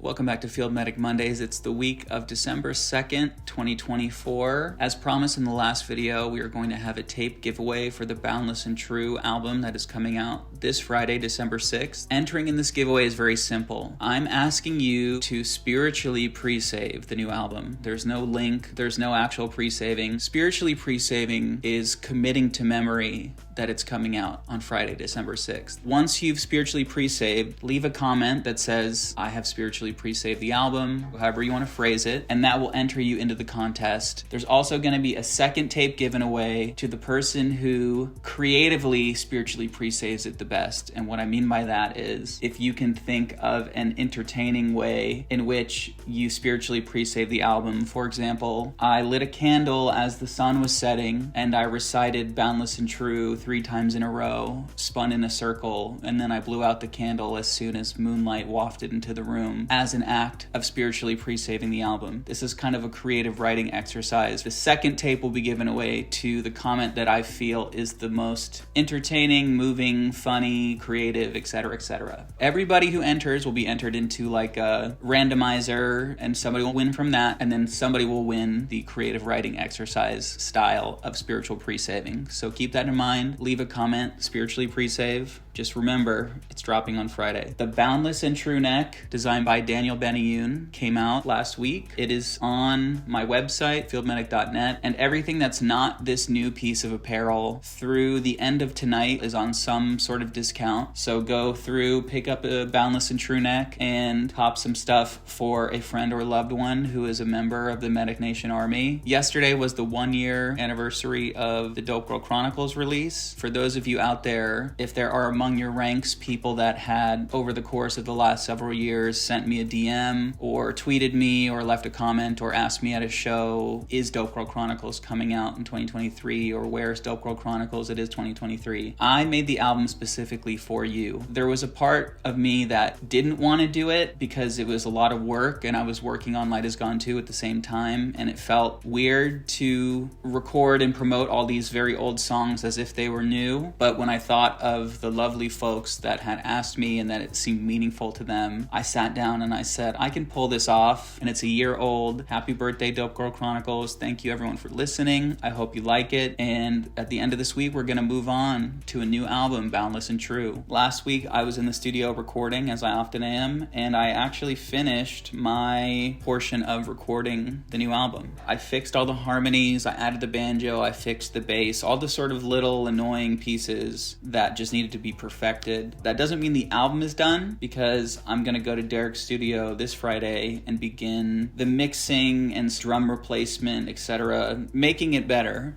Welcome back to Field Medic Mondays. It's the week of December 2nd, 2024. As promised in the last video, we are going to have a tape giveaway for the Boundless and True album that is coming out this Friday, December 6th. Entering in this giveaway is very simple. I'm asking you to spiritually pre-save the new album. There's no link, there's no actual pre-saving. Spiritually pre-saving is committing to memory that it's coming out on Friday, December 6th. Once you've spiritually pre-saved, leave a comment that says, I have spiritually pre-saved the album, however you want to phrase it, and that will enter you into the contest. There's also going to be a second tape given away to the person who creatively spiritually pre-saves it the best. And what I mean by that is, if you can think of an entertaining way in which you spiritually pre-save the album. For example, I lit a candle as the sun was setting, and I recited Boundless and True 3 times in a row, spun in a circle, and then I blew out the candle as soon as moonlight wafted into the room as an act of spiritually pre-saving the album. This is kind of a creative writing exercise. The second tape will be given away to the comment that I feel is the most entertaining, moving, funny, creative, etc., etc. Everybody who enters will be entered into like a randomizer, and somebody will win from that, and then somebody will win the creative writing exercise style of spiritual pre-saving. So keep that in mind. Leave a comment, spiritually pre-save. Just remember, it's dropping on Friday. The Boundless and True neck, designed by Daniel Benayoun, came out last week. It is on my website, fieldmedic.net, and everything that's not this new piece of apparel through the end of tonight is on some sort of discount. So go through, pick up a Boundless and True neck, and pop some stuff for a friend or loved one who is a member of the Medic Nation Army. Yesterday was the 1-year anniversary of the Dope Girl Chronicles release. For those of you out there, if there are among your ranks people that had, over the course of the last several years, sent me a DM or tweeted me or left a comment or asked me at a show, is Dope Girl Chronicles coming out in 2023, or where's Dope Girl Chronicles? It is 2023. I made the album specifically for you. There was a part of me that didn't want to do it because it was a lot of work, and I was working on Light Is Gone 2 at the same time, and it felt weird to record and promote all these very old songs as if they were new. But when I thought of the lovely folks that had asked me and that it seemed meaningful to them, I sat down and I said, I can pull this off, and it's a year old. Happy birthday, Dope Girl Chronicles. Thank you everyone for listening. I hope you like it. And at the end of this week, we're going to move on to a new album, Boundless and True. Last week, I was in the studio recording, as I often am, and I actually finished my portion of recording the new album. I fixed all the harmonies, I added the banjo, I fixed the bass, all the sort of little annoying pieces that just needed to be perfected. That doesn't mean the album is done, because I'm going to go to Derek's studio this Friday and begin the mixing and drum replacement, etc., making it better.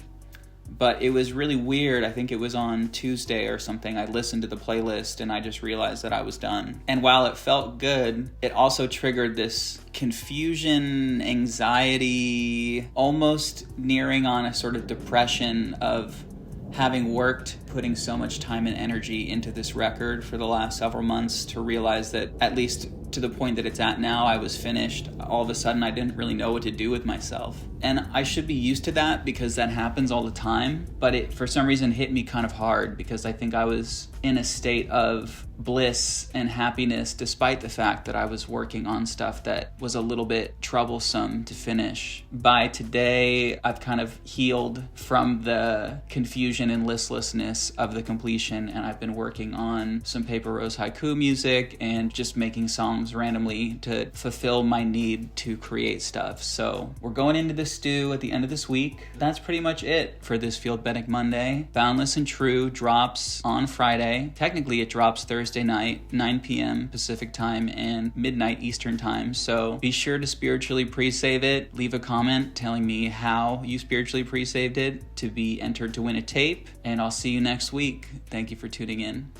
But it was really weird. I think it was on Tuesday or something. I listened to the playlist and I just realized that I was done. And while it felt good, it also triggered this confusion, anxiety, almost nearing on a sort of depression of having worked, putting so much time and energy into this record for the last several months, to realize that, at least to the point that it's at now, I was finished. All of a sudden, I didn't really know what to do with myself. And I should be used to that because that happens all the time. But it, for some reason, hit me kind of hard because I think I was in a state of bliss and happiness despite the fact that I was working on stuff that was a little bit troublesome to finish. By today, I've kind of healed from the confusion and listlessness of the completion, and I've been working on some Paper Rose haiku music and just making songs randomly to fulfill my need to create stuff. So we're going into the stew at the end of this week. That's pretty much it for this Field Medic Monday. Boundless and True drops on Friday. Technically, it drops Thursday night, 9 p.m. Pacific time and midnight Eastern time. So be sure to spiritually pre-save it. Leave a comment telling me how you spiritually pre-saved it to be entered to win a tape. And I'll see you next week. Thank you for tuning in.